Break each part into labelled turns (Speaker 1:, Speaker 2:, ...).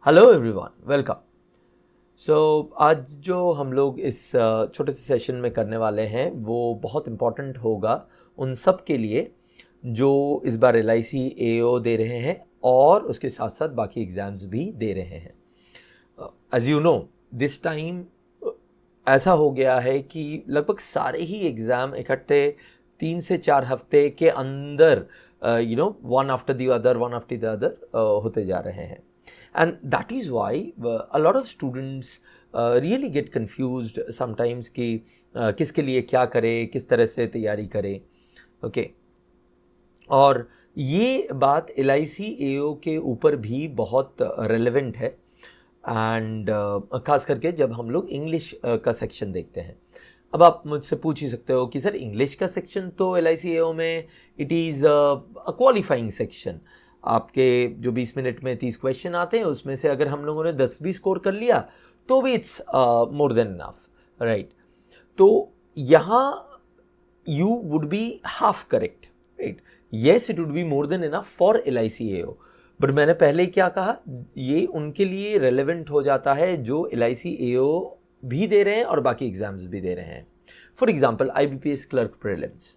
Speaker 1: Hello everyone, welcome. सो आज जो हम लोग इस छोटे से सेशन में करने वाले हैं वो बहुत इम्पॉर्टेंट होगा उन सब के लिए जो इस बार LIC AO दे रहे हैं और उसके साथ साथ बाकी एग्ज़ाम्स भी दे रहे हैं। As you know, this time ऐसा हो गया है कि लगभग सारे ही एग्ज़ाम इकट्ठे 3 से 4 हफ्ते के अंदर वन आफ्टर द अदर होते जा रहे हैं। And that is why a lot of students really get confused sometimes कि किसके लिए क्या करें, किस तरह से तैयारी करें। ओके, और ये बात LIC AO के ऊपर भी बहुत रेलेवेंट है एंड ख़ास करके जब हम लोग इंग्लिश का सेक्शन देखते हैं। अब आप मुझसे पूछ ही सकते हो कि सर इंग्लिश का सेक्शन तो LIC AO में it is a qualifying section. आपके जो 20 मिनट में 30 क्वेश्चन आते हैं उसमें से अगर हम लोगों ने 10 भी स्कोर कर लिया तो भी it's more than enough, right. तो यहाँ you would be half correct, right. Yes, it would be more than enough for LIC AO, but मैंने पहले क्या कहा, ये उनके लिए रेलेवेंट हो जाता है जो LIC AO भी दे रहे हैं और बाकी एग्जाम्स भी दे रहे हैं। For example IBPS clerk prelims.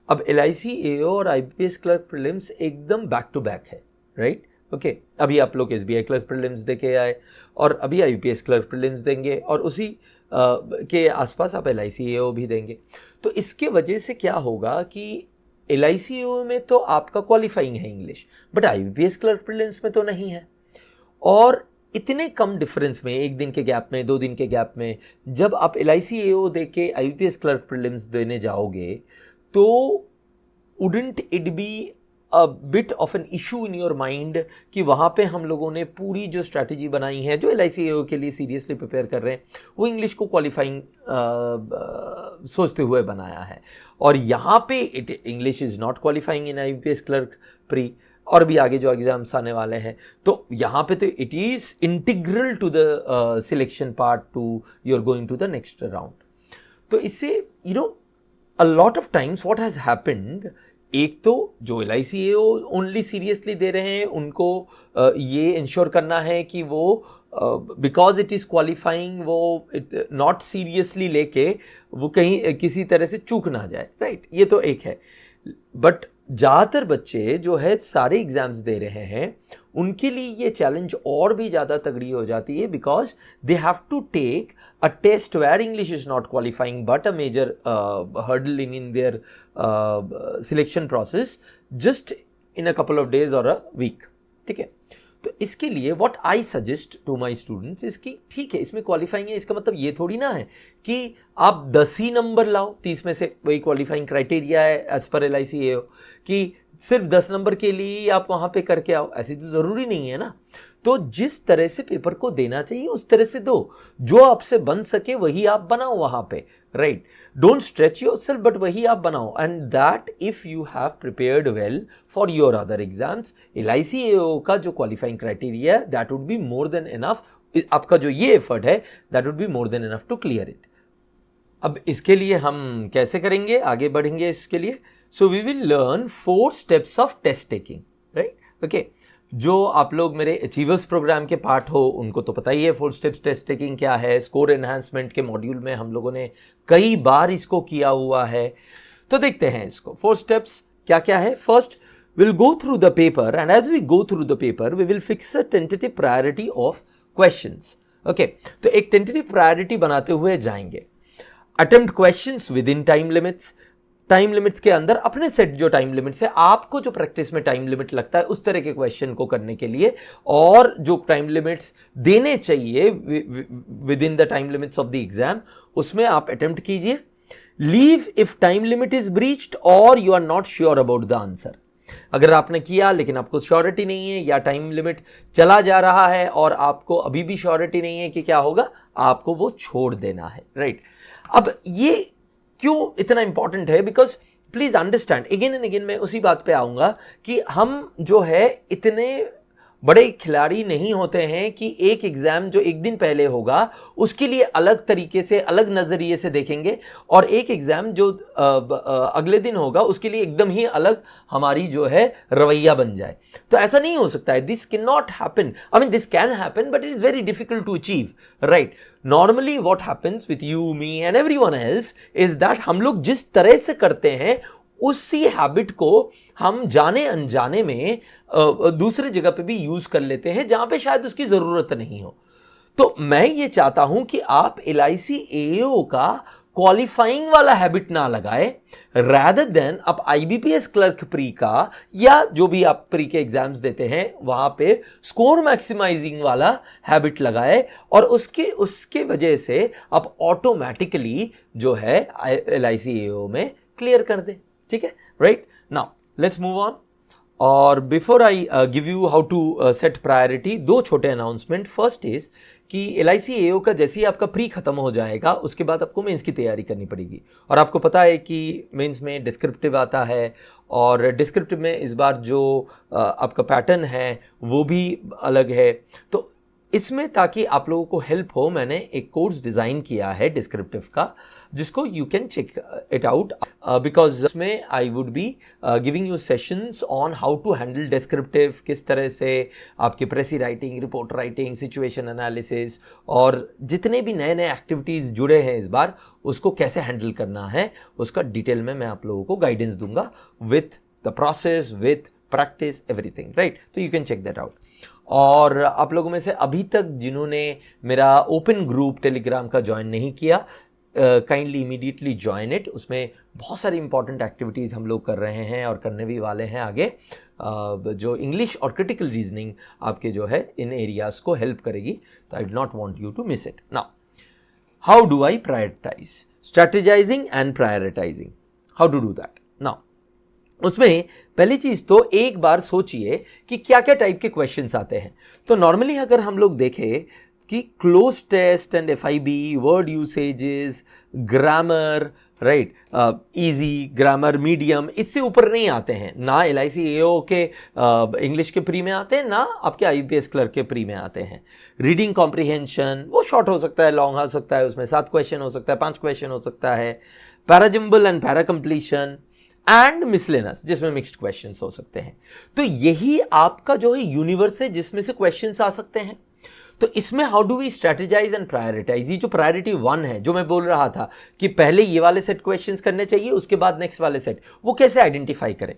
Speaker 1: अब LIC AO और IBPS क्लर्क प्रीलिम्स एकदम बैक टू बैक है, राइट। ओके, अभी आप लोग SBI क्लर्क प्रीलिम्स दे के आए और अभी IBPS क्लर्क प्रीलिम्स देंगे और उसी के आसपास आप LIC AO भी देंगे। तो इसके वजह से क्या होगा कि LIC AO में तो आपका क्वालिफाइंग है English, but IBPS clerk prelims में तो नहीं है। और इतने कम डिफरेंस में, 1 दिन के गैप में, 2 दिन के गैप में, जब आप LIC AO दे के IBPS क्लर्क प्रीलिम्स देने जाओगे तो wouldn't it be a bit of an issue in your mind कि वहाँ पे हम लोगों ने पूरी जो स्ट्रैटेजी बनाई है, जो LIC AO के लिए सीरियसली प्रिपेयर कर रहे हैं, वो इंग्लिश को क्वालिफाइंग सोचते हुए बनाया है, और यहाँ पे English is not qualifying in IBPS clerk pre और भी आगे जो एग्जाम्स आने वाले हैं। तो यहाँ पे तो it is integral to the selection part to you are going to the next round. तो इससे a lot of times what has happened, एक तो जो LIC AO only seriously they रहे हैं उनको ये इंश्योर करना है कि वो बिकॉज इट इज़ क्वालिफाइंग वो नॉट सीरियसली लेके वो कहीं किसी तरह से चूक ना जाए, राइट। ये तो एक है, बट ज़्यादातर बच्चे जो है सारे एग्ज़ाम्स दे रहे हैं उनके लिए ये चैलेंज और भी ज़्यादा तगड़ी हो जाती है, because they have to take a test where English is not qualifying but a major hurdle in their selection process just in a couple of days or a week, ठीक है। तो इसके लिए what I suggest to my students इसकी, ठीक है इसमें qualifying है, इसका मतलब ये थोड़ी ना है कि आप 10 ही नंबर लाओ 30 में से, वही क्वालिफाइंग क्राइटेरिया है एज पर LIC AO कि सिर्फ 10 नंबर के लिए आप वहाँ पे करके आओ, ऐसी तो ज़रूरी नहीं है ना। तो जिस तरह से पेपर को देना चाहिए उस तरह से दो, जो आपसे बन सके वही आप बनाओ वहाँ पे, right. Don't stretch yourself, but वही आप बनाओ, and that if you have prepared well for your other exams, LIC AO का जो qualifying criteria that would be more than enough. आपका जो ये एफर्ट है that would be more than enough to clear it. अब इसके लिए हम कैसे करेंगे, आगे बढ़ेंगे इसके लिए। So we will learn 4 steps of test taking, right. Okay, जो आप लोग मेरे अचीवर्स प्रोग्राम के पार्ट हो उनको तो पता ही है 4 स्टेप्स टेस्ट टेकिंग क्या है। स्कोर एनहांसमेंट के मॉड्यूल में हम लोगों ने कई बार इसको किया हुआ है। तो देखते हैं इसको 4 स्टेप्स क्या क्या है। First, we'll go through the paper, and as we go through the paper we will fix a tentative priority of questions. Okay, तो एक tentative priority बनाते हुए जाएंगे। Attempt questions within time limits, time limits के अंदर अपने set जो time limits है, आपको जो प्रैक्टिस में टाइम लिमिट लगता है उस तरह के क्वेश्चन को करने के लिए, और जो टाइम लिमिट्स देने चाहिए within the time limits of the exam उसमें आप अटेम्प्ट कीजिए। Leave if time limit is breached और you are not sure about the answer. अगर आपने किया लेकिन आपको श्योरिटी नहीं है या टाइम लिमिट चला जा रहा है और आपको अभी भी श्योरिटी नहीं है कि क्या होगा, आपको वो छोड़ देना है, राइट। अब ये क्यों इतना इंपॉर्टेंट है, because please understand, again and again मैं उसी बात पे आऊंगा कि हम जो है इतने बड़े खिलाड़ी नहीं होते हैं कि एक एग्जाम जो एक दिन पहले होगा उसके लिए अलग तरीके से, अलग नजरिए से देखेंगे, और एक एग्जाम जो अगले दिन होगा उसके लिए एकदम ही अलग हमारी जो है रवैया बन जाए। तो ऐसा नहीं हो सकता है। This can not happen. I mean this can happen but it is very difficult to achieve, right. Normally what happens with you, me and everyone else is that हम लोग जिस तरह से करते हैं उसी हैबिट को हम जाने अनजाने में दूसरे जगह पे भी यूज कर लेते हैं जहां पे शायद उसकी जरूरत नहीं हो। तो मैं ये चाहता हूं कि आप LIC AO का क्वालिफाइंग वाला हैबिट ना लगाए, रादर देन आप IBPS क्लर्क प्री का या जो भी आप प्री के एग्जाम्स देते हैं वहां पे स्कोर मैक्सिमाइजिंग वाला हैबिट लगाए, और उसके वजह से आप ऑटोमेटिकली जो है LIC AO में क्लियर कर दें। ठीक है, right. Now let's move on. और before I give you how to set priority, दो छोटे अनाउंसमेंट। फर्स्ट इज कि LIC AO का जैसे ही आपका प्री खत्म हो जाएगा उसके बाद आपको मेंस की तैयारी करनी पड़ेगी। और आपको पता है कि मेंस में डिस्क्रिप्टिव आता है, और डिस्क्रिप्टिव में इस बार जो आपका पैटर्न है वो भी अलग है। तो इसमें ताकि आप लोगों को हेल्प हो, मैंने एक कोर्स डिज़ाइन किया है डिस्क्रिप्टिव का, जिसको you can check it out, because इसमें I would be giving you sessions on how to handle descriptive, किस तरह से आपकी precis writing, report writing, situation analysis और जितने भी नए नए एक्टिविटीज़ जुड़े हैं इस बार उसको कैसे हैंडल करना है उसका डिटेल में मैं आप लोगों को गाइडेंस दूंगा, with the process, with practice, everything, right. तो you can check that out. और आप लोगों में से अभी तक जिन्होंने मेरा ओपन ग्रुप टेलीग्राम का ज्वाइन नहीं किया, काइंडली इमीडिएटली ज्वाइन इट। उसमें बहुत सारी इंपॉर्टेंट एक्टिविटीज़ हम लोग कर रहे हैं और करने भी वाले हैं आगे, जो इंग्लिश और क्रिटिकल रीजनिंग आपके जो है इन एरियाज़ को हेल्प करेगी। तो I do not want you to miss it. Now how do I prioritize, strategizing and prioritizing, how to do that. Now उसमें पहली चीज़ तो एक बार सोचिए कि क्या क्या टाइप के क्वेश्चंस आते हैं। तो नॉर्मली अगर हम लोग देखें कि cloze test and FIB, word usages, grammar, right, easy, grammar, medium, इससे ऊपर नहीं आते हैं ना। LIC AO के इंग्लिश के प्री में आते हैं, ना आपके IBPS क्लर्क के प्री में आते हैं। रीडिंग कॉम्प्रिहेंशन वो शॉर्ट हो सकता है, लॉन्ग हो सकता है, उसमें 7 क्वेश्चन हो सकता है, 5 क्वेश्चन हो सकता है। Parajumble and para completion and miscellaneous, जिसमें मिक्स्ड क्वेश्चंस हो सकते हैं। तो यही आपका जो है यूनिवर्स है जिसमें से क्वेश्चंस आ सकते हैं। तो इसमें how do we strategize and prioritize, ये जो प्रायोरिटी 1 है जो मैं बोल रहा था कि पहले ये वाले सेट क्वेश्चंस करने चाहिए उसके बाद नेक्स्ट वाले सेट, वो कैसे आइडेंटिफाई करें।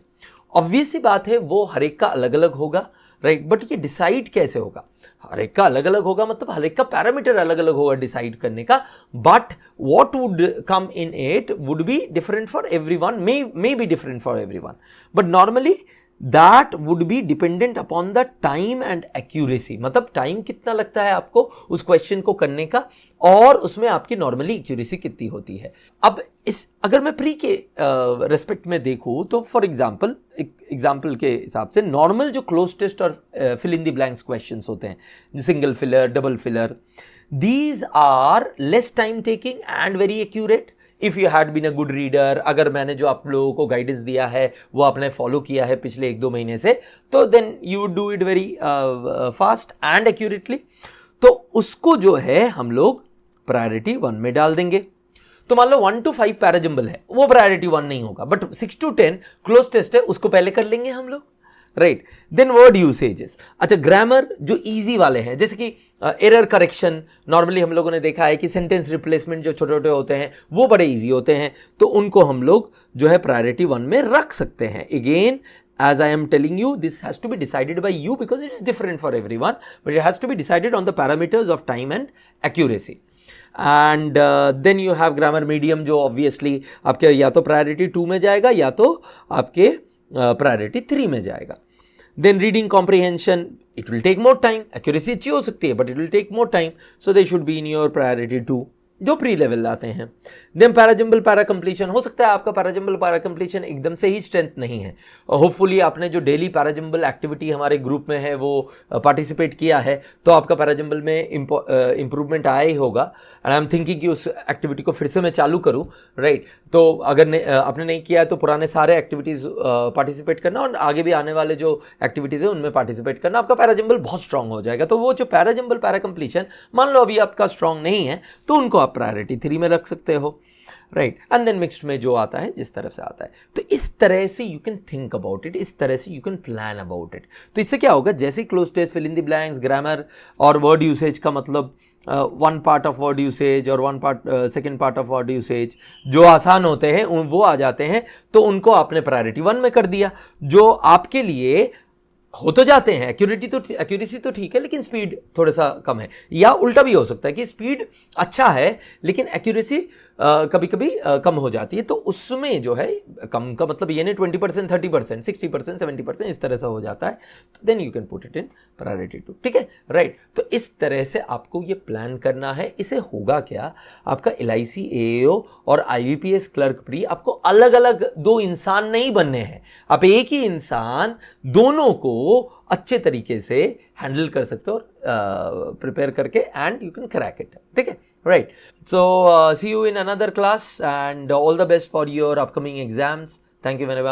Speaker 1: ऑब्वियस सी बात है वो हर एक का अलग अलग होगा, राइट, बट ये डिसाइड कैसे होगा, हर एक का अलग अलग होगा, मतलब हर एक का पैरामीटर अलग अलग होगा डिसाइड करने का, but what would come in it would be different for everyone, may be different for everyone, but normally that would be dependent upon the time and accuracy. मतलब टाइम कितना लगता है आपको उस क्वेश्चन को करने का, और उसमें आपकी नॉर्मली एक्यूरेसी कितनी होती है। अब इस अगर मैं प्री के रेस्पेक्ट में देखूं तो फॉर एग्जांपल, एक एग्जांपल के हिसाब से नॉर्मल जो क्लोज टेस्ट और fill in the blanks questions होते हैं, single filler, double filler, these are less time taking and very accurate if you had been a good reader. अगर मैंने जो आप लोगों को गाइडेंस दिया है वो आपने फॉलो किया है पिछले 1-2 महीने से, तो then you would do it very fast and accurately. तो उसको जो है हम लोग प्रायोरिटी 1 में डाल देंगे। तो मान लो 1 to 5 पैराजम्बल है, वो प्रायोरिटी 1 नहीं होगा, बट 6 to 10 क्लोज टेस्ट है, उसको पहले कर लेंगे हम लोग, राइट। देन वर्ड यूसेजेस, अच्छा ग्रामर जो इजी वाले हैं, जैसे कि एरर करेक्शन, नॉर्मली हम लोगों ने देखा है कि सेंटेंस रिप्लेसमेंट जो छोटे छोटे होते हैं वो बड़े इजी होते हैं, तो उनको हम लोग जो है प्रायोरिटी 1 में रख सकते हैं। Again as I am telling you, this has to be decided by you because it is different for everyone, but it has to be decided on the parameters of time and accuracy. And then you have grammar medium जो obviously आपके या तो priority 2 में जाएगा या तो आपके priority 3 में जाएगा। Then reading comprehension, it will take more time, accuracy अच्छी हो सकती है but it will take more time, so they should be in your priority 2, जो प्री लेवल आते हैं। देन पैराजंबल पैरा कंप्लीशन, हो सकता है आपका पैराजंबल पैरा कंप्लीशन एकदम से ही स्ट्रेंथ नहीं है, होपफुली आपने जो डेली पैराजंबल एक्टिविटी हमारे ग्रुप में है वो पार्टिसिपेट किया है, तो आपका पैराजंबल में इंप्रूवमेंट आया ही होगा। एंड आई एम थिंकिंग कि उस एक्टिविटी को फिर से मैं चालू करूं, राइट। तो अगर आपने नहीं किया है तो पुराने सारे एक्टिविटीज़ पार्टिसिपेट करना, और आगे भी आने वाले जो एक्टिविटीज़ है उनमें पार्टिसिपेट करना, आपका पैराजंबल बहुत स्ट्रांग हो जाएगा। तो वो जो पैराजंबल पैरा कंप्लीशन, मान लो अभी आपका स्ट्रांग नहीं है तो उनको आप प्रायोरिटी 3 में रख सकते हो, राइट। एंड देन मिक्स्ड में जो आता है जिस तरफ से आता है, तो इस तरह से you can think about it, इस तरह से you can plan about it. तो इससे क्या होगा, जैसे cloze test, fill in the blanks, grammar और वर्ड यूसेज का मतलब one part of word usage और one part second part of word usage जो आसान होते हैं वो आ जाते हैं, तो उनको आपने प्रायोरिटी 1 में कर दिया। जो आपके लिए हो तो जाते हैं, एक्यूरेसी तो ठीक है लेकिन स्पीड थोड़ा सा कम है, या उल्टा भी हो सकता है कि स्पीड अच्छा है लेकिन एक्यूरेसी कभी कभी कम हो जाती है, तो उसमें जो है कम का मतलब ये नहीं 20%, 30%, 60%, 70% इस तरह से हो जाता है, तो then you can put it in priority 2, ठीक है, राइट। तो इस तरह से आपको ये प्लान करना है। इसे होगा क्या, आपका LIC AAO और IBPS क्लर्क प्री आपको अलग अलग 2 इंसान नहीं बनने हैं, आप एक ही इंसान दोनों को अच्छे तरीके से हैंडल कर सकते हो और प्रिपेयर करके, and you can crack it, ठीक है, right. So see you in another class and all the best for your upcoming exams. Thank you very much.